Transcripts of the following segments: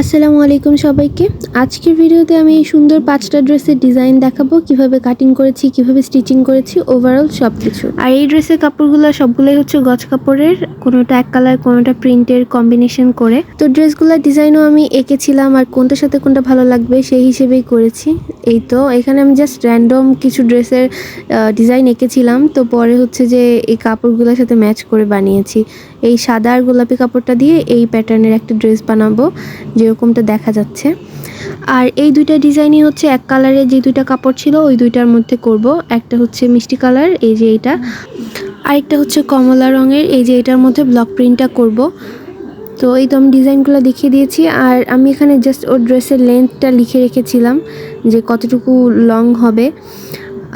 আসসালামু আলাইকুম সবাইকে। আজকের ভিডিওতে আমি এই সুন্দর ৫টা ড্রেসের ডিজাইন দেখাবো, কিভাবে কাটিং করেছি, কিভাবে স্টিচিং করেছি, ওভারঅল সবকিছু। আর এই ড্রেসের কাপড়গুলো সবগুলোই হচ্ছে গজ কাপড়ের, কোনোটা এক কালার কোনোটা প্রিন্টের কম্বিনেশন করে। তো ড্রেসগুলোর ডিজাইনও আমি এঁকেছিলাম আর কোনটার সাথে কোনটা ভালো লাগবে সেই হিসেবেই করেছি। এই তো এখানে আমি জাস্ট র্যান্ডম কিছু ড্রেসের ডিজাইন এঁকেছিলাম, তো পরে হচ্ছে যে এই কাপড়গুলোর সাথে ম্যাচ করে বানিয়েছি। এই সাদা আর গোলাপি কাপড়টা দিয়ে এই প্যাটার্নের একটা ড্রেস বানাবো যেরকমটা দেখা যাচ্ছে। আর এই দুইটা ডিজাইনই হচ্ছে এক কালারের, যে দুইটা কাপড় ছিল ওই দুইটার মধ্যে করব। একটা হচ্ছে মিষ্টি কালার, এই যে এইটা, আরেকটা হচ্ছে কমলা রঙের, এই যে এটার মধ্যে ব্লক প্রিন্টটা করব। তো এই তো আমি ডিজাইনগুলো দেখিয়ে দিয়েছি। আর আমি এখানে জাস্ট ওর ড্রেসের লেন্থটা লিখে রেখেছিলাম যে কতটুকু লং হবে।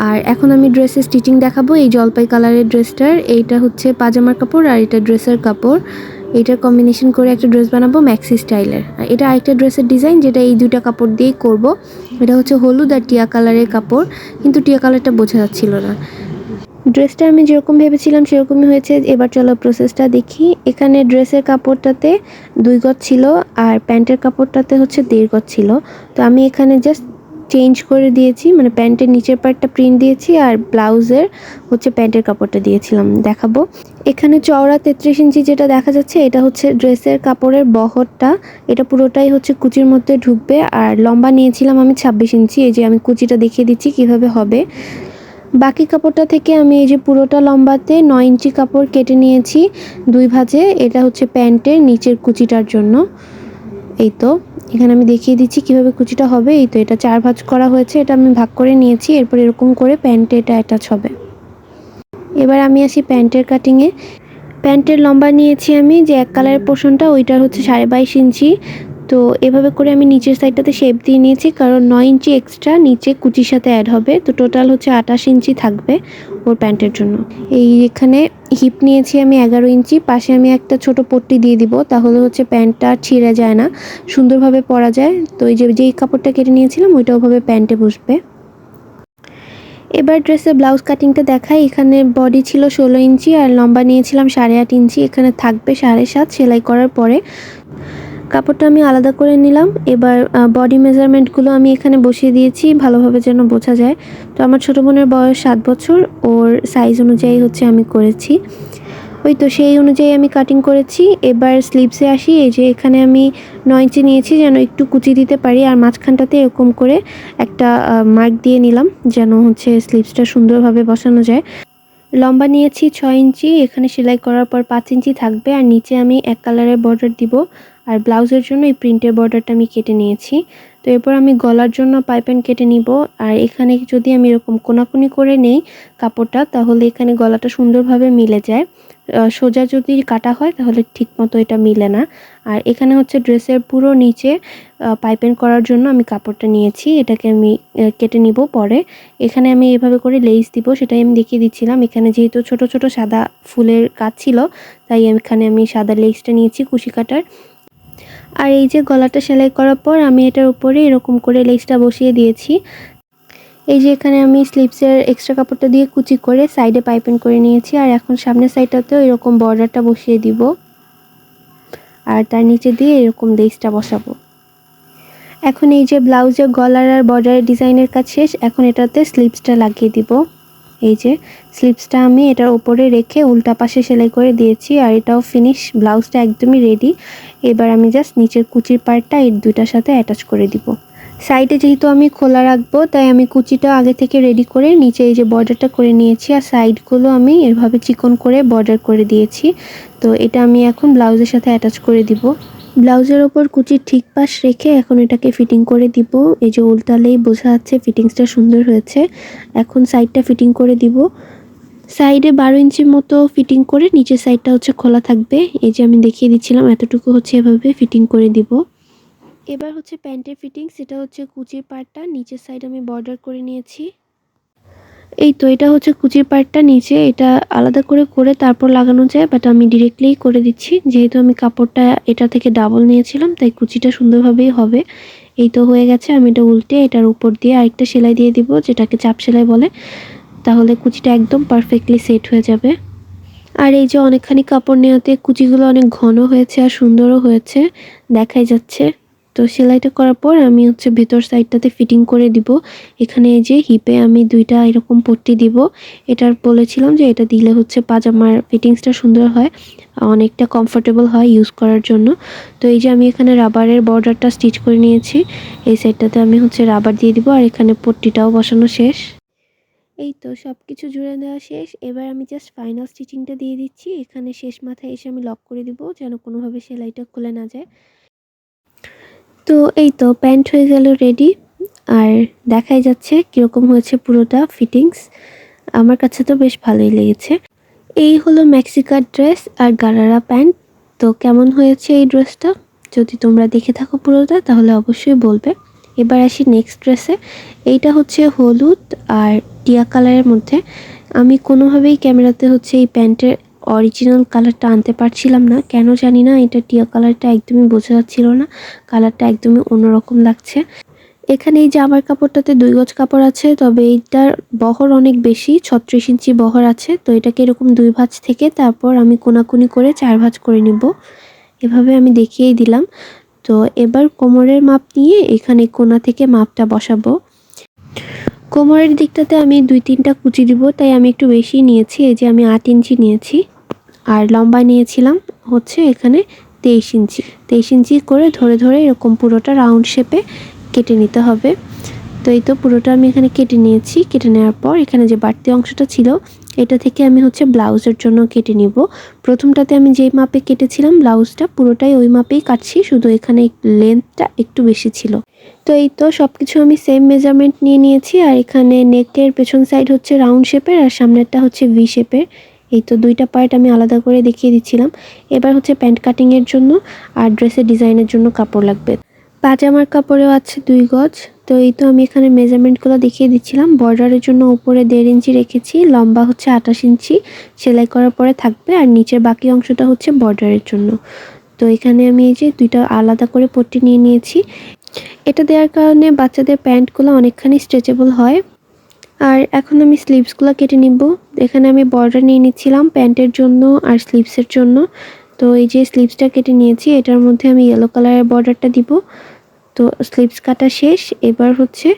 আর এখন আমি ড্রেসের স্টিচিং দেখাবো। এই জলপাই কালারের ড্রেসটার, এইটা হচ্ছে পাজামার কাপড় আর এটা ড্রেসের কাপড়, এইটার কম্বিনেশন করে একটা ড্রেস বানাবো ম্যাক্সি স্টাইলের। আর এটা আরেকটা ড্রেসের ডিজাইন যেটা এই দুইটা কাপড় দিয়েই করব। এটা হচ্ছে হলুদ আর টিয়া কালারের কাপড়, কিন্তু টিয়া কালারটা বোঝা যাচ্ছিল না। ড্রেসটা আমি যেরকম ভেবেছিলাম সেরকমই হয়েছে। এবার চলো প্রসেসটা দেখি। এখানে ড্রেসের কাপড়টাতে 2 গজ ছিল আর প্যান্টের কাপড়টাতে হচ্ছে 1.5 গজ ছিল। তো আমি এখানে জাস্ট চেঞ্জ করে দিয়েছি, মানে প্যান্টের নিচের পার্টটা প্রিন্ট দিয়েছি আর ব্লাউজের হচ্ছে প্যান্টের কাপড়টা দিয়েছিলাম। দেখাবো এখানে চওড়া 33 ইঞ্চি যেটা দেখা যাচ্ছে এটা হচ্ছে ড্রেসের কাপড়ের বহরটা, এটা পুরোটাই হচ্ছে কুচির মধ্যে ঢুকবে। আর লম্বা নিয়েছিলাম আমি 26 ইঞ্চি, এই যে আমি কুচিটা দেখিয়ে দিচ্ছি কিভাবে হবে। বাকি কাপড়টা থেকে আমি এই যে পুরোটা লম্বাতে 9 ইঞ্চি কাপড় কেটে নিয়েছি 2 ভাঁজে। এটা হচ্ছে প্যান্টের নিচের কুচিটার জন্য। এই তো এখানে আমি দেখিয়ে দিচ্ছি কিভাবে কুচিটা হবে। এই তো এটা 4 ভাঁজ করা হয়েছে, এটা আমি ভাগ করে নিয়েছি। এরপর এরকম করে প্যান্টে এটা অ্যাটাচ হবে। এবার আমি আসি প্যান্টের কাটিংয়ে। প্যান্টের লম্বা নিয়েছি আমি যে এক কালারের পোর্শনটা, ওইটার হচ্ছে 22.5 ইঞ্চি। তো এভাবে করে আমি নিচের সাইডটাতে শেপ দিয়ে নিয়েছি, কারণ 9 ইঞ্চি এক্সট্রা নিচে কুচির সাথে অ্যাড হবে। তো টোটাল হচ্ছে 28 ইঞ্চি থাকবে ওর প্যান্টের জন্য। এই এখানে হিপ নিয়েছি আমি 11 ইঞ্চি, পাশে আমি একটা ছোট পট্টি দিয়ে দিব, তাহলে হচ্ছে প্যান্টটা ছিঁড়ে যায় না, সুন্দরভাবে পরা যায়। তো এই যে যেই কাপড়টা কেটে নিয়েছিলাম ওইটা ওভাবে প্যান্টে বসবে। এবার ড্রেসের ব্লাউজ কাটিংটা দেখাই। এখানে বডি ছিল 16 ইঞ্চি আর লম্বা নিয়েছিলাম 8.5 ইঞ্চি, এখানে থাকবে 7.5 সেলাই করার পরে। কাপড়টা আমি আলাদা করে নিলাম। এবার বডি মেজারমেন্টগুলো আমি এখানে বসিয়ে দিয়েছি ভালোভাবে যেন বোঝা যায়। তো আমার ছোটো বোনের বয়স 7 বছর, ওর সাইজ অনুযায়ী হচ্ছে আমি করেছি। ওই তো সেই অনুযায়ী আমি কাটিং করেছি। এবার স্লিভসে আসি। এই যে এখানে আমি 9 ইঞ্চি নিয়েছি যেন একটু কুচি দিতে পারি, আর মাঝখানটাতে এরকম করে একটা মার্ক দিয়ে নিলাম যেন হচ্ছে স্লিভসটা সুন্দরভাবে বসানো যায়। লম্বা নিয়েছি 6 ইঞ্চি, এখানে সেলাই করার পর 5 ইঞ্চি থাকবে। আর নিচে আমি এক কালারের বর্ডার দিব। আর ব্লাউজের জন্য এই প্রিন্টের বর্ডারটা আমি কেটে নিয়েছি। তো এরপর আমি গলার জন্য পাইপিং কেটে নিব। আর এখানে যদি আমি এরকম কোনাকুনি করে নেই কাপড়টা, তাহলে এখানে গলাটা সুন্দরভাবে মিলে যায়। সোজা যদি কাটা হয় তাহলে ঠিকমতো এটা মিলে না। আর এখানে হচ্ছে ড্রেসের পুরো নিচে পাইপিং করার জন্য আমি কাপড়টা নিয়েছি, এটাকে আমি কেটে নিব পরে। এখানে আমি এভাবে করে লেস দিব, সেটাই আমি দেখিয়ে দিচ্ছিলাম। এখানে যেহেতু ছোট ছোট সাদা ফুলের কাজ ছিল, তাই এখানে আমি সাদা লেসটা নিয়েছি কুশি কাটার। আর এই যে গলাটা সেলাই করার পর আমি এটার উপরে এরকম করে লেসটা বসিয়ে দিয়েছি। এই যে এখানে আমি স্লিভসের এক্সট্রা কাপড়টা দিয়ে কুচি করে সাইডে পাইপিং করে নিয়েছি। আর এখন সামনের সাইডটাতেও এরকম বর্ডারটা বসিয়ে দিব, আর তার নিচে দিয়ে এরকম লেসটা বসাবো। এখন এই যে ব্লাউজের গলার আর বর্ডারের ডিজাইনের কাজ শেষ, এখন এটাতে স্লিভসটা লাগিয়ে দিব। এই যে স্লিভসটা আমি এটার উপরে রেখে উল্টা পাশে সেলাই করে দিয়েছি, আর এটাও ফিনিশ। ব্লাউজটা একদমই রেডি। এবার আমি জাস্ট নিচের কুচির পার্টটা এই দুইটার সাথে অ্যাটাচ করে দিব। সাইডে যেহেতু আমি খোলা রাখবো, তাই আমি কুচিটা আগে থেকে রেডি করে নিচে এই যে বর্ডারটা করে নিয়েছি, আর সাইডগুলো আমি এভাবে চিকন করে বর্ডার করে দিয়েছি। তো এটা আমি এখন ব্লাউজের সাথে অ্যাটাচ করে দিব। ব্লাউজের ওপর কুচির ঠিক পাশ রেখে এখন এটাকে ফিটিং করে দিব। এই যে উল্টালেই বোঝা যাচ্ছে ফিটিংসটা সুন্দর হয়েছে। এখন সাইডটা ফিটিং করে দিব। সাইডে 12 ইঞ্চির মতো ফিটিং করে নিচের সাইডটা হচ্ছে খোলা থাকবে। এই যে আমি দেখিয়ে দিচ্ছিলাম, এতটুকু হচ্ছে এভাবে ফিটিং করে দিব। এবার হচ্ছে প্যান্টের ফিটিং, সেটা হচ্ছে কুচির পার্টটা নিচের সাইড আমি বর্ডার করে নিয়েছি। এই তো এটা হচ্ছে কুচির পার্টটা নিচে, এটা আলাদা করে করে তারপর লাগানো যায়, বাট আমি ডিরেক্টলি করে দিচ্ছি যেহেতু আমি কাপড়টা এটা থেকে ডাবল নিয়েছিলাম, তাই কুচিটা সুন্দরভাবেই হবে। এই তো হয়ে গেছে। আমি এটা উল্টে এটার উপর দিয়ে আরেকটা সেলাই দিয়ে দিব, যেটাকে চাপ সেলাই বলে, তাহলে কুচিটা একদম পারফেক্টলি সেট হয়ে যাবে। আর এই যে অনেকখানি কাপড় নেওয়াতে কুচিগুলো অনেক ঘন হয়েছে আর সুন্দরও হয়েছে, দেখাই যাচ্ছে। তো সেলাইটা করার পর আমি হচ্ছে ভেতর সাইডটাতে ফিটিং করে দিব। এখানে এই যে হিপে আমি 2টা এরকম পট্টি দিব। এটার বলেছিলাম যে এটা দিলে হচ্ছে পাজামার ফিটিংসটা সুন্দর হয়, অনেকটা কমফোর্টেবল হয় ইউজ করার জন্য। তো এই যে আমি এখানে রাবারের বর্ডারটা স্টিচ করে নিয়েছি। এই সাইডটাতে আমি হচ্ছে রাবার দিয়ে দিব আর এখানে পট্টিটাও বসানো শেষ। এই তো সবকিছু জুড়ে দেওয়া শেষ। এবার আমি জাস্ট ফাইনাল স্টিচিংটা দিয়ে দিচ্ছি। এখানে শেষ মাথায় এসে আমি লক করে দিব যেন কোনোভাবে সেলাইটা খুলে না যায়। তো এই তো প্যান্ট হয়ে গেল রেডি। আর দেখাই যাচ্ছে কীরকম হয়েছে পুরোটা ফিটিংস। আমার কাছে তো বেশ ভালোই লেগেছে। এই হলো মেক্সিকার ড্রেস আর গারারা প্যান্ট। তো কেমন হয়েছে এই ড্রেসটা? যদি তোমরা দেখে থাকো পুরোটা তাহলে অবশ্যই বলবে। এবার আসি নেক্সট ড্রেসে। এইটা হচ্ছে হলুদ আর টিয়া কালারের মধ্যে। আমি কোনোভাবেই ক্যামেরাতে হচ্ছে এই প্যান্টের অরিজিনাল কালারটা আনতে পারছিলাম না, কেন জানি না। এটা টিয়া কালারটা একদমই বোঝা যাচ্ছিল না, কালারটা একদমই অন্যরকম লাগছে। এখানে এই জামার কাপড়টাতে 2 গজ কাপড় আছে, তবে এইটার বহর অনেক বেশি, 36 ইঞ্চি বহর আছে। তো এটাকে এরকম 2 ভাঁজ থেকে তারপর আমি কোনাকুনি করে 4 ভাঁজ করে নিব। এভাবে আমি দেখিয়েই দিলাম। তো এবার কোমরের মাপ নিয়ে এখানে কোনা থেকে মাপটা বসাবো। কোমরের দিকটাতে আমি 2-3টা কুচি দিব, তাই আমি একটু বেশি নিয়েছি। এই যে আমি 8 ইঞ্চি নিয়েছি আর লম্বা নিয়েছিলাম হচ্ছে এখানে 23 ইঞ্চি। 23 ইঞ্চি করে ধরে ধরে এরকম পুরোটা রাউন্ড শেপে কেটে নিতে হবে। তো এই তো পুরোটা আমি এখানে কেটে নিয়েছি। কেটে নেওয়ার পর এখানে যে বাড়তি অংশটা ছিল এটা থেকে আমি হচ্ছে ব্লাউজের জন্য কেটে নিব। প্রথমটাতে আমি যেই মাপে কেটেছিলাম ব্লাউজটা পুরোটাই ওই মাপেই কাটছি, শুধু এখানে লেন্থটা একটু বেশি ছিল। তো এই তো সব কিছু আমি সেম মেজারমেন্ট নিয়ে নিয়েছি। আর এখানে নেকের পেছন সাইড হচ্ছে রাউন্ড শেপের আর সামনেরটা হচ্ছে ভি শেপের। এই তো 2টা পার্ট আমি আলাদা করে দেখিয়ে দিচ্ছিলাম। এবার হচ্ছে প্যান্ট কাটিংয়ের জন্য আর ড্রেসের ডিজাইনের জন্য কাপড় লাগবে। পাজামার কাপড়েও আছে 2 গজ। তো এই তো আমি এখানে মেজারমেন্টগুলো দেখিয়ে দিচ্ছিলাম। বর্ডারের জন্য উপরে 1.5 ইঞ্চি রেখেছি, লম্বা হচ্ছে 28 ইঞ্চি সেলাই করার পরে থাকবে, আর নিচের বাকি অংশটা হচ্ছে বর্ডারের জন্য। তো এখানে আমি এই যে 2টা আলাদা করে পট্টি নিয়ে নিয়েছি। এটা দেওয়ার কারণে বাচ্চাদের প্যান্টগুলো অনেকখানি স্ট্রেচেবল হয়। আর এখন আমি স্লিভসগুলো কেটে নিব। এখানে আমি বর্ডার নিয়ে নিচ্ছিলাম প্যান্টের জন্য আর স্লিভসের জন্য। তো এই যে স্লিভসটা কেটে নিয়েছি, এটার মধ্যে আমি ইয়েলো কালারের বর্ডারটা দিব। তো স্লিভস কাটা শেষ। এবার হচ্ছে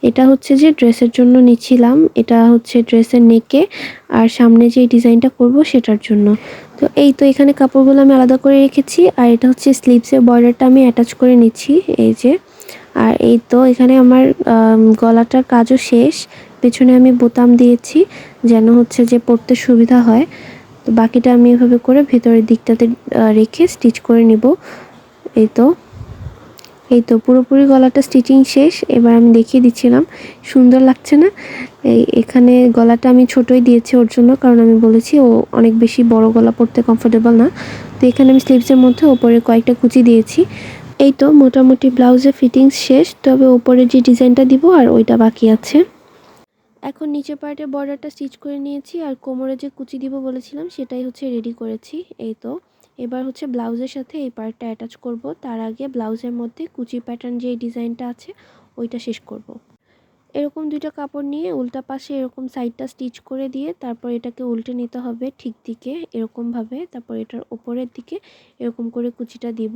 এটা হচ্ছে যে ড্রেসের জন্য নিচ্ছিলাম, এটা হচ্ছে ড্রেসের নেকে আর সামনে যে ডিজাইনটা করব সেটার জন্য। তো এই তো এখানে কাপড়গুলো আমি আলাদা করে রেখেছি আর এটা হচ্ছে স্লিভসের বর্ডারটা আমি অ্যাটাচ করে নিচ্ছি এই যে। আর এই তো এখানে আমার গলাটার কাজও শেষ। পেছনে আমি বোতাম দিয়েছি যেন হচ্ছে যে পরতে সুবিধা হয়। তো বাকিটা আমি এভাবে করে ভেতরের দিকটাতে রেখে স্টিচ করে নিব। এই তো পুরোপুরি গলাটা স্টিচিং শেষ। এবার আমি দেখিয়ে দিচ্ছিলাম, সুন্দর লাগছে না? এখানে গলাটা আমি ছোটই দিয়েছি ওর জন্য, কারণ আমি বলেছি ও অনেক বেশি বড় গলা পরতে কমফোর্টেবল না। তো এখানে আমি স্লিভসের মধ্যে ওপরে কয়েকটা কুচি দিয়েছি। এই তো মোটামুটি ব্লাউজের ফিটিংস শেষ, তবে ওপরে যে ডিজাইনটা দিব আর ওইটা বাকি আছে। এখন নিচের পার্টে বর্ডারটা স্টিচ করে নিয়েছি আর কোমরে যে কুচি দিব বলেছিলাম সেটাই হচ্ছে রেডি করেছি। এই তো এবার হচ্ছে ব্লাউজের সাথে এই পার্টটা অ্যাটাচ করব। তার আগে ব্লাউজের মধ্যে কুচি প্যাটার্ন যে ডিজাইনটা আছে ওইটা শেষ করব। এরকম 2টা কাপড় নিয়ে উল্টা পাশে এরকম সাইডটা স্টিচ করে দিয়ে তারপর এটাকে উল্টে নিতে হবে ঠিক দিকে এরকমভাবে। তারপর এটার উপরের দিকে এরকম করে কুচিটা দিব।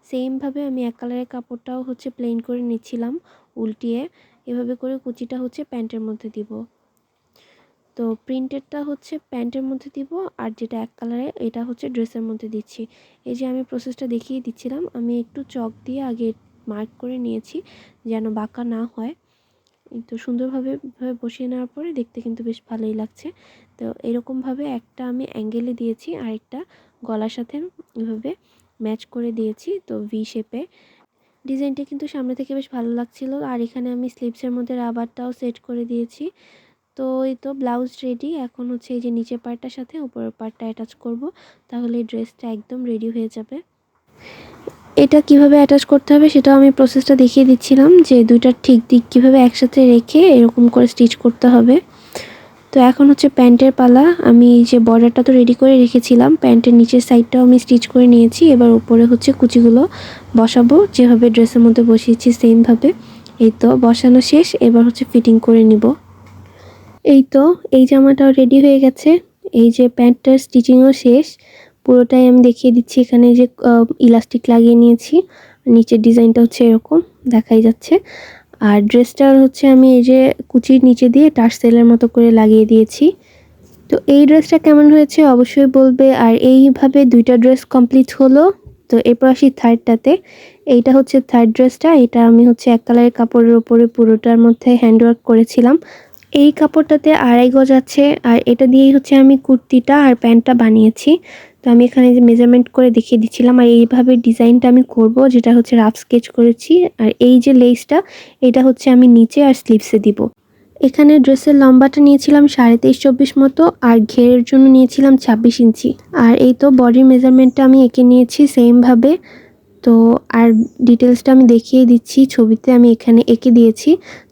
সেমভাবে আমি এক কালারের কাপড়টাও হচ্ছে প্লেন করে নিচ্ছিলাম উল্টিয়ে। এভাবে করে কুচিটা হচ্ছে প্যান্টের মধ্যে দিব। তো প্রিন্টেডটা হচ্ছে প্যান্টের মধ্যে দিব আর যেটা এক কালারে এটা হচ্ছে ড্রেসের মধ্যে দিচ্ছি। এই যে আমি প্রসেসটা দেখিয়ে দিচ্ছিলাম, আমি একটু চক দিয়ে আগে মার্ক করে নিয়েছি যেন বাঁকা না হয়। তো সুন্দরভাবে বসিয়ে নেওয়ার পরে দেখতে কিন্তু বেশ ভালোই লাগছে। তো এরকমভাবে একটা আমি অ্যাঙ্গেলে দিয়েছি আর একটা গলার সাথে এভাবে ম্যাচ করে দিয়েছি। তো ভি শেপে ডিজাইনটা কিন্তু সামনে থেকে বেশ ভালো লাগছিল। আর এখানে আমি স্লিভসের মধ্যে রাবারটাও সেট করে দিয়েছি। তো এই তো ব্লাউজ রেডি। এখন হচ্ছে এই যে নিচের পার্টটার সাথে উপরের পার্টটা অ্যাটাচ করব, তাহলে ড্রেসটা একদম রেডি হয়ে যাবে। এটা কিভাবে অ্যাটাচ করতে হবে সেটাও আমি প্রসেসটা দেখিয়ে দিচ্ছিলাম, যে 2টার ঠিক দিক কীভাবে একসাথে রেখে এরকম করে স্টিচ করতে হবে। তো এখন হচ্ছে প্যান্টের পালা। আমি যে বর্ডারটা তো রেডি করে রেখেছিলাম, প্যান্টের নিচের সাইডটাও আমি স্টিচ করে নিয়েছি। এবার উপরে হচ্ছে কুচিগুলো বসাবো, যেভাবে ড্রেসের মধ্যে বসিয়েছি সেমভাবে। এই তো বসানো শেষ, এবার হচ্ছে ফিটিং করে নিব। এই তো এই জামাটাও রেডি হয়ে গেছে। এই যে প্যান্টটার স্টিচিংও শেষ, পুরোটাই আমি দেখিয়ে দিচ্ছি। এখানে যে ইলাস্টিক লাগিয়ে নিয়েছি নিচের ডিজাইনটা হচ্ছে এরকম দেখাই যাচ্ছে। আর ড্রেসটার হচ্ছে আমি এই যে কুচির নিচে দিয়ে টার্সেলের মতো করে লাগিয়ে দিয়েছি। তো এই ড্রেসটা কেমন হয়েছে অবশ্যই বলবে। আর এইভাবে 2টা ড্রেস কমপ্লিট হলো। তো এরপর আসি থার্ডটাতে। এইটা হচ্ছে থার্ড ড্রেসটা। এটা আমি হচ্ছে এক কালারের কাপড়ের উপরে পুরোটার মধ্যে হ্যান্ডওয়ার্ক করেছিলাম। এই কাপড়টাতে 2.5 গজ আছে আর এটা দিয়েই হচ্ছে আমি কুর্তিটা আর প্যান্টটা বানিয়েছি। তো আমি এখানে যে মেজারমেন্ট করে দেখিয়ে দিচ্ছিলাম। আর এইভাবে ডিজাইনটা আমি করব, যেটা হচ্ছে রাফ স্কেচ করেছি। আর এই যে লেসটা, এটা হচ্ছে আমি নিচে আর স্লিভসে দিব। এখানে ড্রেসের লম্বাটা নিয়েছিলাম 23.5-24 মতো আর ঘেরের জন্য নিয়েছিলাম 26 ইঞ্চি। আর এই তো বডির মেজারমেন্টটা আমি এঁকে নিয়েছি সেমভাবে। তো আর ডিটেলসটা আমি দেখিয়ে দিচ্ছি, ছবিতে আমি এখানে এঁকে দিয়েছি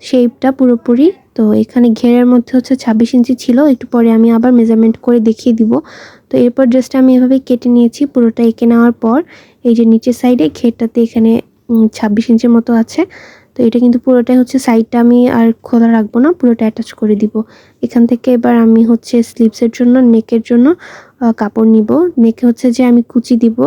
শেপটা পুরোপুরি। তো এখানে ঘেরের মধ্যে হচ্ছে 26 ইঞ্চি ছিল, একটু পরে আমি আবার মেজারমেন্ট করে দেখিয়ে দিব। তো এরপর ড্রেসটা আমি এভাবে কেটে নিয়েছি পুরোটা এঁকে নেওয়ার পর। এই যে নিচের সাইডে ঘেরটাতে এখানে 26 ইঞ্চির মতো আছে। তো এটা কিন্তু পুরোটাই হচ্ছে, সাইডটা আমি আর খোলা রাখবো না, পুরোটা অ্যাটাচ করে দিব। এখান থেকে এবার আমি হচ্ছে স্লিভসের জন্য নেকের জন্য কাপড় নিব। নেকে হচ্ছে যে আমি কুচি দিব।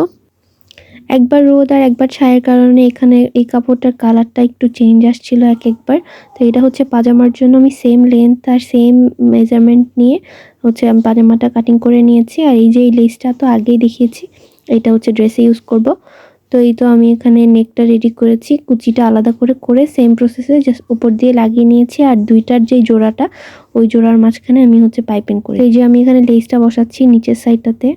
একবার রোদ আর একবার ছায়ের কারণে এখানে এই কাপড়টার কালারটা একটু চেঞ্জ আসছিল একবার। তো এটা হচ্ছে পাজামার জন্য আমি সেম লেন্থ আর সেম মেজারমেন্ট নিয়ে হচ্ছে আমি পাজামাটা কাটিং করে নিয়েছি। আর এই যে এই লেসটা তো আগেই দেখিয়েছি, এটা হচ্ছে ড্রেসে ইউজ করব। তো এই তো আমি এখানে নেকটা রেডি করেছি, কুচিটা আলাদা করে সেম প্রসেসে জাস্ট উপর দিয়ে লাগিয়ে নিয়েছি। আর দুইটার যে জোড়াটা, ওই জোড়ার মাঝখানে আমি হচ্ছে পাইপিং করি। এই যে আমি এখানে লেসটা বসাচ্ছি নিচের সাইডটাতে।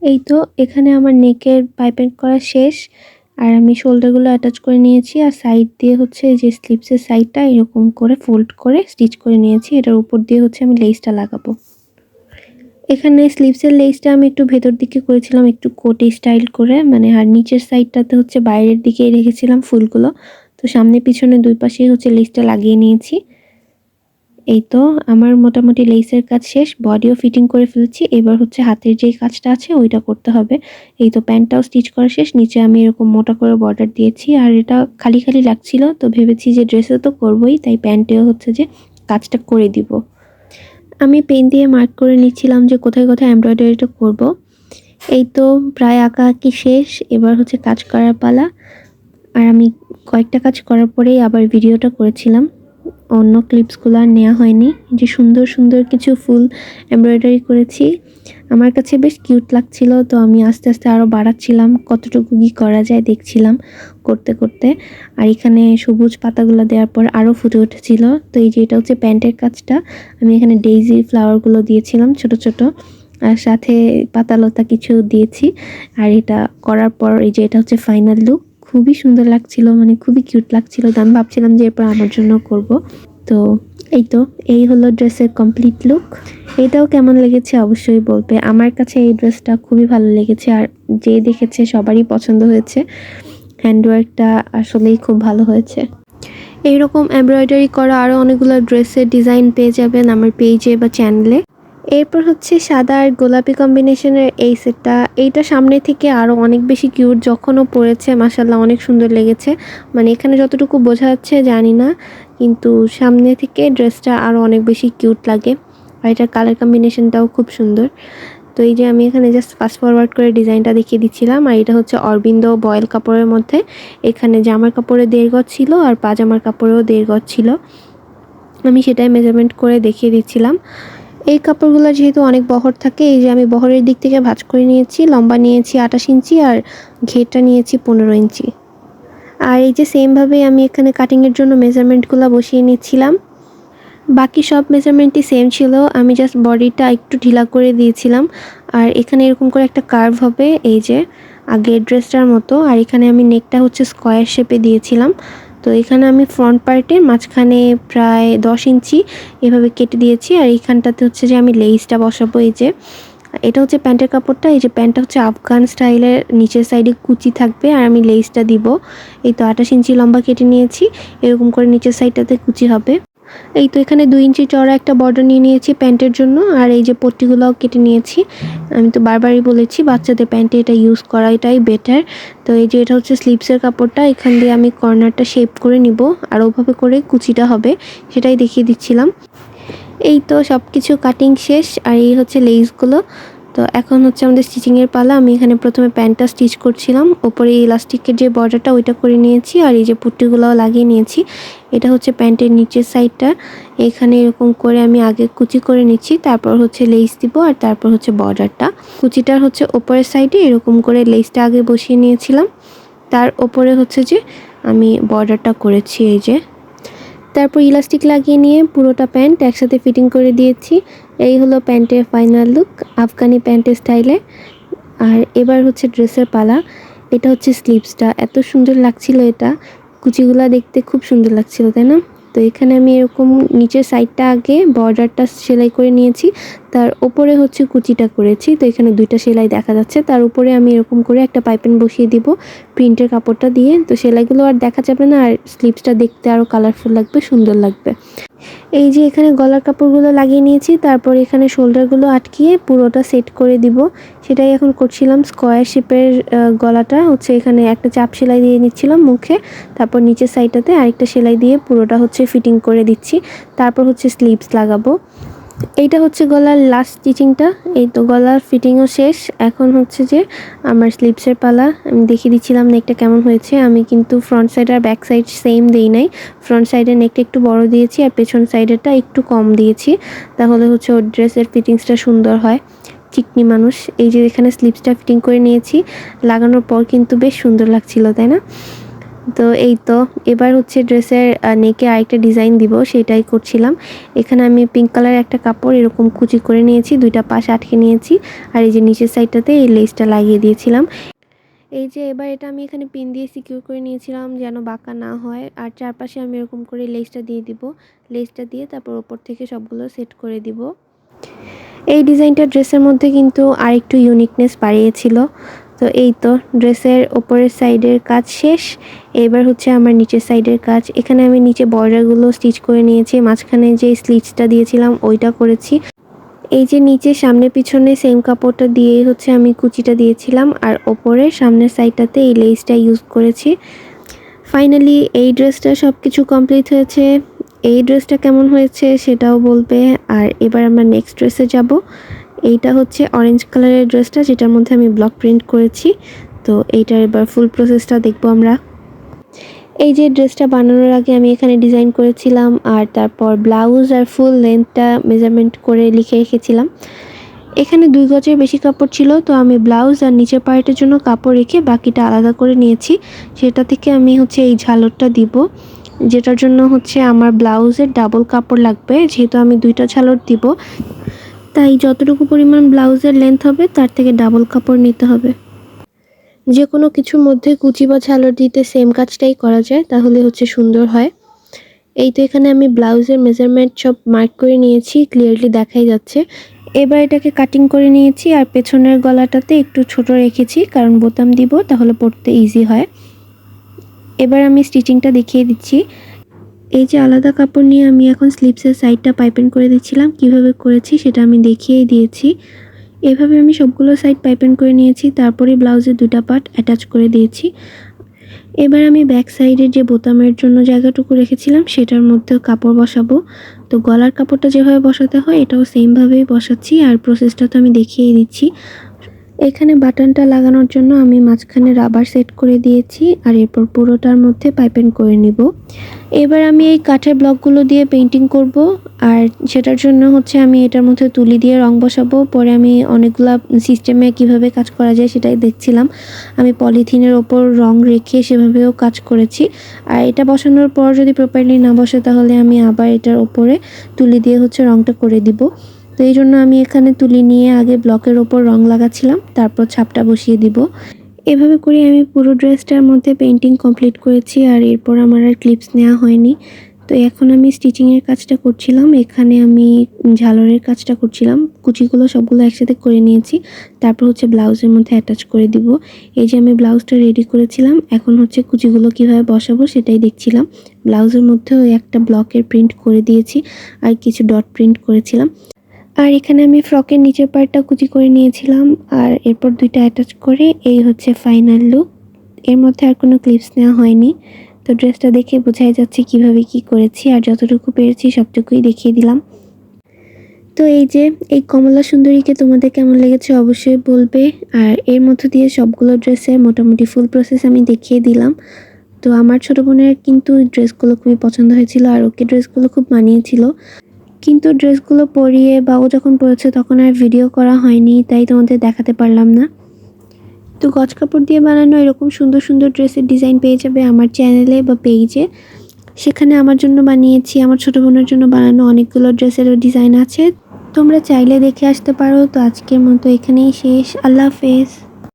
এই তো এখানে আমার নেকের পাইপিং করা শেষ। আর আমি শোল্ডারগুলো অ্যাটাচ করে নিয়েছি আর সাইড দিয়ে হচ্ছে এই যে স্লিভসের সাইডটা এরকম করে ফোল্ড করে স্টিচ করে নিয়েছি। এটার উপর দিয়ে হচ্ছে আমি লেসটা লাগাবো। এখানে স্লিভসের লেসটা আমি একটু ভেতর দিকে করেছিলাম, একটু কোটি স্টাইল করে, মানে আর নিচের সাইডটাতে হচ্ছে বাইরের দিকে রেখেছিলাম ফুলগুলো। তো সামনে পিছনে দুই পাশেই হচ্ছে লেসটা লাগিয়ে নিয়েছি। এই তো আমার মোটামুটি লেসের কাজ শেষ, বডিও ফিটিং করে ফেলেছি। এবার হচ্ছে হাতের যেই কাজটা আছে ওইটা করতে হবে। এই তো প্যান্টটাও স্টিচ করা শেষ, নিচে আমি এরকম মোটা করে বর্ডার দিয়েছি। আর এটা খালি খালি লাগছিল, তো ভেবেছি যে ড্রেসে তো করবোই, তাই প্যান্টেও হচ্ছে যে কাজটা করে দিব। আমি পেন দিয়ে মার্ক করে নিচ্ছিলাম যে কোথায় কোথায় এমব্রয়ডারিটা করব। এই তো প্রায় আঁকাআঁকি শেষ, এবার হচ্ছে কাজ করার পালা। আর আমি কয়েকটা কাজ করার পরেই আবার ভিডিওটা করেছিলাম, অন্য ক্লিপসগুলো আর নেওয়া হয়নি। যে সুন্দর সুন্দর কিছু ফুল এমব্রয়ডারি করেছি, আমার কাছে বেশ কিউট লাগছিল। তো আমি আস্তে আস্তে আরও বাড়াচ্ছিলাম, কতটুকু কী করা যায় দেখছিলাম করতে করতে। আর এখানে সবুজ পাতাগুলো দেওয়ার পর আরও ফুটে উঠেছিল। তো এই যে এটা হচ্ছে প্যান্টের কাজটা, আমি এখানে ডেইজি ফ্লাওয়ারগুলো দিয়েছিলাম ছোট ছোট, আর সাথে পাতালতা কিছু দিয়েছি। আর এটা করার পর এই যে এটা হচ্ছে ফাইনাল লুক, খুবই সুন্দর লাগছিল, মানে খুবই কিউট লাগছিল। তো আমি ভাবছিলাম যে এরপর আমার জন্য করব। তো এই হলো ড্রেসের কমপ্লিট লুক। এটাও কেমন লেগেছে অবশ্যই বলবে। আমার কাছে এই ড্রেসটা খুবই ভালো লেগেছে, আর যে দেখেছে সবারই পছন্দ হয়েছে। হ্যান্ডওয়ার্কটা আসলেই খুব ভালো হয়েছে। এইরকম এমব্রয়ডারি করা আরও অনেকগুলো ড্রেসের ডিজাইন পেয়ে যাবেন আমার পেজে বা চ্যানেলে। এরপর হচ্ছে সাদা আর গোলাপি কম্বিনেশনের এই সেটটা, এইটা সামনে থেকে আরও অনেক বেশি কিউট, যখনও পরেছে মাশাআল্লাহ অনেক সুন্দর লেগেছে। মানে এখানে যতটুকু বোঝা যাচ্ছে জানি না, কিন্তু সামনে থেকে ড্রেসটা আরও অনেক বেশি কিউট লাগে। আর এটার কালার কম্বিনেশনটাও খুব সুন্দর। তো এই যে আমি এখানে জাস্ট ফাস্ট ফরওয়ার্ড করে ডিজাইনটা দেখিয়ে দিচ্ছিলাম। আর এটা হচ্ছে অরবিন্দ বয়েল কাপড়ের মধ্যে, এখানে জামার কাপড়ে 1.5 গজ ছিল আর পাজামার কাপড়েও 1.5 গজ ছিল। আমি সেটাই মেজারমেন্ট করে দেখিয়ে দিচ্ছিলাম। এই কাপড়গুলো যেহেতু অনেক বহর থাকে, এই যে আমি বহরের দিক থেকে ভাঁজ করে নিয়েছি। লম্বা নিয়েছি 28 ইঞ্চি আর ঘেরটা নিয়েছি 15 ইঞ্চি। আর এই যে সেমভাবে আমি এখানে কাটিংয়ের জন্য মেজারমেন্টগুলো বসিয়ে নিচ্ছিলাম। বাকি সব মেজারমেন্টই সেম ছিল, আমি জাস্ট বডিটা একটু ঢিলা করে দিয়েছিলাম। আর এখানে এরকম করে একটা কার্ভ হবে, এই যে আগের ড্রেসটার মতো। আর এখানে আমি নেকটা হচ্ছে স্কোয়ার শেপে দিয়েছিলাম। তো এখানে আমি ফ্রন্ট পার্টের মাঝখানে প্রায় 10 ইঞ্চি এভাবে কেটে দিয়েছি। আর এইখানটাতে হচ্ছে যে আমি লেসটা বসাবো। এই যে এটা হচ্ছে প্যান্টের কাপড়টা, এই যে প্যান্টটা হচ্ছে আফগান স্টাইলের, নিচের সাইডে কুচি থাকবে আর আমি লেসটা দিব। এই তো 28 ইঞ্চি লম্বা কেটে নিয়েছি, এরকম করে নিচের সাইডটাতে কুচি হবে। এই তো এখানে 2 ইঞ্চি চওড়া একটা বর্ডার নিয়ে নিয়েছি প্যান্টের জন্য। আর এই যে পট্টিগুলোও কেটে নিয়েছি। আমি তো বারবারই বলেছি বাচ্চাদের প্যান্টে এটা ইউজ করা এটাই বেটার। তো এই যে এটা হচ্ছে স্লিভসের কাপড়টা, এখান দিয়ে আমি কর্নারটা শেপ করে নিব আর ওভাবে করে কুচিটা হবে, সেটাই দেখিয়ে দিচ্ছিলাম। এই তো সব কিছু কাটিং শেষ, আর এই হচ্ছে লেসগুলো। তো এখন হচ্ছে আমাদের স্টিচিংয়ের পালা। আমি এখানে প্রথমে প্যান্টটা স্টিচ করছিলাম। ওপরে ইলাস্টিকের যে বর্ডারটা ওইটা করে নিয়েছি আর এই যে পুট্টিগুলোও লাগিয়ে নিয়েছি। এটা হচ্ছে প্যান্টের নিচের সাইডটা। এখানে এরকম করে আমি আগে কুচি করে নিচ্ছি, তারপর হচ্ছে লেস দিব আর তারপর হচ্ছে বর্ডারটা। কুচিটার হচ্ছে ওপরের সাইডে এরকম করে লেসটা আগে বসিয়ে নিয়েছিলাম, তার ওপরে হচ্ছে যে আমি বর্ডারটা করেছি এই যে। তারপর ইলাস্টিক লাগিয়ে নিয়ে পুরোটা প্যান্ট একসাথে ফিটিং করে দিয়েছি। এই হলো প্যান্টের ফাইনাল লুক আফগানি প্যান্টের স্টাইলে। আর এবার হচ্ছে ড্রেসের পালা। এটা হচ্ছে স্লিভসটা, এত সুন্দর লাগছিল, এটা কুচিগুলা দেখতে খুব সুন্দর লাগছিল, তাই না? তো এখানে আমি এরকম নিচের সাইডটা আগে বর্ডারটা সেলাই করে নিয়েছি, তার উপরে হচ্ছে কুচিটা করেছি। তো এখানে দুইটা সেলাই দেখা যাচ্ছে, তার উপরে আমি এরকম করে একটা পাইপিং বসিয়ে দিব প্রিন্টের কাপড়টা দিয়ে। তো সেলাইগুলো আর দেখা যাবে না, আর স্লিভসটা দেখতে আরও কালারফুল লাগবে, সুন্দর লাগবে। এই যে এখানে গলার কাপড়গুলো লাগিয়ে নিয়েছি, তারপর এখানে শোল্ডারগুলো আটকিয়ে পুরোটা সেট করে দিব, সেটাই এখন করছিলাম। স্কোয়ার শেপের গলাটা হচ্ছে এখানে একটা চাপ সেলাই দিয়ে নিচ্ছিলাম মুখে, তারপর নিচের সাইডটাতে আরেকটা সেলাই দিয়ে পুরোটা হচ্ছে ফিটিং করে দিচ্ছি। তারপর হচ্ছে স্লিভস লাগাবো। এইটা হচ্ছে গলার লাস্ট স্টিচিংটা। এই তো গলার ফিটিংও শেষ। এখন হচ্ছে যে আমার স্লিভসের পালা। আমি দেখিয়ে দিচ্ছিলাম নেকটা কেমন হয়েছে। আমি কিন্তু ফ্রন্ট সাইড আর ব্যাক সাইড সেম দেই নাই। ফ্রন্ট সাইডের নেকটা একটু বড় দিয়েছি আর পেছন সাইডেরটা একটু কম দিয়েছি, তাহলে হচ্ছে ওর ড্রেসের ফিটিংসটা সুন্দর হয়। চিকনি মানুষ। এই যে এখানে স্লিভসটা ফিটিং করে নিয়েছি, লাগানোর পর কিন্তু বেশ সুন্দর লাগছিল, তাই না? তো এই তো এবার হচ্ছে ড্রেসের নেকে আরেকটা ডিজাইন দিব, সেটাই করছিলাম। এখানে আমি পিঙ্ক কালারের একটা কাপড় এরকম কুচি করে নিয়েছি, দুইটা পাশ আটকে নিয়েছি আর এই যে নিচের সাইডটাতে এই লেসটা লাগিয়ে দিয়েছিলাম। এই যে এবার এটা আমি এখানে পিন দিয়ে সিকিউর করে নিয়েছিলাম যেন বাঁকা না হয়, আর চারপাশে আমি এরকম করে লেসটা দিয়ে দিব। লেসটা দিয়ে তারপর ওপর থেকে সবগুলো সেট করে দিব। এই ডিজাইনটা ড্রেসের মধ্যে কিন্তু আরেকটু ইউনিকনেস বাড়িয়েছিল। তো এই তো ড্রেসের ওপরের সাইডের কাজ শেষ। এবার হচ্ছে আমার নিচের সাইডের কাজ। এখানে আমি নিচে বর্ডারগুলো স্টিচ করে নিয়েছি, মাঝখানে যে স্লিচটা দিয়েছিলাম ওইটা করেছি। এই যে নিচে সামনে পিছনে সেম কাপড়টা দিয়ে হচ্ছে আমি কুচিটা দিয়েছিলাম, আর ওপরে সামনের সাইডটাতে এই লেসটা ইউজ করেছি। ফাইনালি এই ড্রেসটা সব কিছু কমপ্লিট হয়েছে। এই ড্রেসটা কেমন হয়েছে সেটাও বলবে। আর এবার আমরা নেক্সট ড্রেসে যাব। এইটা হচ্ছে অরেঞ্জ কালারের ড্রেসটা, যেটার মধ্যে আমি ব্লক প্রিন্ট করেছি। তো এইটার এবার ফুল প্রসেসটা দেখবো আমরা। এই যে ড্রেসটা বানানোর আগে আমি এখানে ডিজাইন করেছিলাম, আর তারপর ব্লাউজ আর ফুল লেন্থটা মেজারমেন্ট করে লিখে রেখেছিলাম। এখানে 2 গজের বেশি কাপড় ছিল, তো আমি ব্লাউজ আর নিচের পার্টের জন্য কাপড় রেখে বাকিটা আলাদা করে নিয়েছি। সেটা থেকে আমি হচ্ছে এই ঝালরটা দিব, যেটার জন্য হচ্ছে আমার ব্লাউজের ডাবল কাপড় লাগবে। যেহেতু আমি 2টা ঝালর দিব, তাই যতটুকু পরিমাণ ব্লাউজের লেন্থ হবে তার থেকে ডাবল কাপড় নিতে হবে। যে কোনো কিছুর মধ্যে কুচি বা ঝালর দিতে সেম কাজটাই করা যায়, তাহলে হচ্ছে সুন্দর হয়। এই তো এখানে আমি ব্লাউজের মেজারমেন্ট সব মার্ক করে নিয়েছি, ক্লিয়ারলি দেখাই যাচ্ছে। এবার এটাকে কাটিং করে নিয়েছি, আর পেছনের গলাটাতে একটু ছোট রেখেছি, কারণ বোতাম দিব, তাহলে পরতে ইজি হয়। এবার আমি স্টিচিংটা দেখিয়ে দিচ্ছি। এই যে আলাদা কাপড় নিয়ে আমি এখন স্লিভসের সাইডটা পাইপিং করে দিচ্ছিলাম। কিভাবে করেছি সেটা আমি দেখিয়েই দিয়েছি। এভাবে আমি সবগুলো সাইড পাইপিং করে নিয়েছি, তারপরে ব্লাউজের 2টা পার্ট অ্যাটাচ করে দিয়েছি। এবার আমি ব্যাক সাইডের যে বোতামের জন্য জায়গাটুকু রেখেছিলাম সেটার মধ্যেও কাপড় বসাবো। তো গলার কাপড়টা যেভাবে বসাতে হয় এটাও সেমভাবেই বসাচ্ছি, আর প্রসেসটা তো আমি দেখিয়েই দিচ্ছি। এখানে বাটনটা লাগানোর জন্য আমি মাঝখানে রাবার সেট করে দিয়েছি, আর এরপর পুরোটার মধ্যে পাইপিং করে নিব। এবার আমি এই কাঠের ব্লকগুলো দিয়ে পেইন্টিং করব, আর সেটার জন্য হচ্ছে আমি এটার মধ্যে তুলি দিয়ে রং বসাবো। পরে আমি অনেকগুলা সিস্টেমে কিভাবে কাজ করা যায় সেটাই দেখছিলাম। আমি পলিথিনের ওপর রং রেখে সেভাবেও কাজ করেছি। আর এটা বসানোর পর যদি প্রপারলি না বসে তাহলে আমি আবার এটার ওপরে তুলি দিয়ে হচ্ছে রংটা করে দিব। তো এই জন্য আমি এখানে তুলি নিয়ে আগে ব্লকের ওপর রং লাগাচ্ছিলাম, তারপর ছাপটা বসিয়ে দিব। এভাবে করে আমি পুরো ড্রেসটার মধ্যে পেইন্টিং কমপ্লিট করেছি, আর এরপর আমার আর ক্লিপস নেওয়া হয়নি। তো এখন আমি স্টিচিংয়ের কাজটা করছিলাম। এখানে আমি ঝালরের কাজটা করছিলাম, কুচিগুলো সবগুলো একসাথে করে নিয়েছি, তারপর হচ্ছে ব্লাউজের মধ্যে অ্যাটাচ করে দিব। এই যে আমি ব্লাউজটা রেডি করেছিলাম, এখন হচ্ছে কুচিগুলো কিভাবে বসাবো সেটাই দেখছিলাম। ব্লাউজের মধ্যেও একটা ব্লকের প্রিন্ট করে দিয়েছি, আর কিছু ডট প্রিন্ট করেছিলাম। আর এখানে আমি ফ্রকের নিচের পার্টটা কুচি করে নিয়েছিলাম, আর এরপর 2টা অ্যাটাচ করে এই হচ্ছে ফাইনাল লুক। এর মধ্যে আর কোনো ক্লিপস নেওয়া হয়নি। তো ড্রেসটা দেখে বোঝাই যাচ্ছে কিভাবে কি করেছি, আর যতটুকু পেরেছি সবটুকুই দেখিয়ে দিলাম। তো এই যে এই কমলা সুন্দরীকে তোমাদের কেমন লেগেছে অবশ্যই বলবে। আর এর মধ্য দিয়ে সবগুলো ড্রেসের মোটামুটি ফুল প্রসেস আমি দেখিয়ে দিলাম। তো আমার ছোট বোনের কিন্তু ড্রেসগুলো খুবই পছন্দ হয়েছিল আর ওকে ড্রেসগুলো খুব মানিয়েছিল, কিন্তু ড্রেসগুলো পরিয়ে বা ও যখন পরেছে তখন আর ভিডিও করা হয়নি, তাই তোমাদের দেখাতে পারলাম না। তো গজ কাপড় দিয়ে বানানো এরকম সুন্দর সুন্দর ড্রেসের ডিজাইন পেয়ে যাবে আমার চ্যানেলে বা পেজে। সেখানে আমার জন্য বানিয়েছি, আমার ছোট বোনের জন্য বানানো অনেকগুলো ড্রেসেরও ডিজাইন আছে, তোমরা চাইলে দেখে আসতে পারো। তো আজকের মতো এখানেই শেষ, আল্লাহ হাফেজ।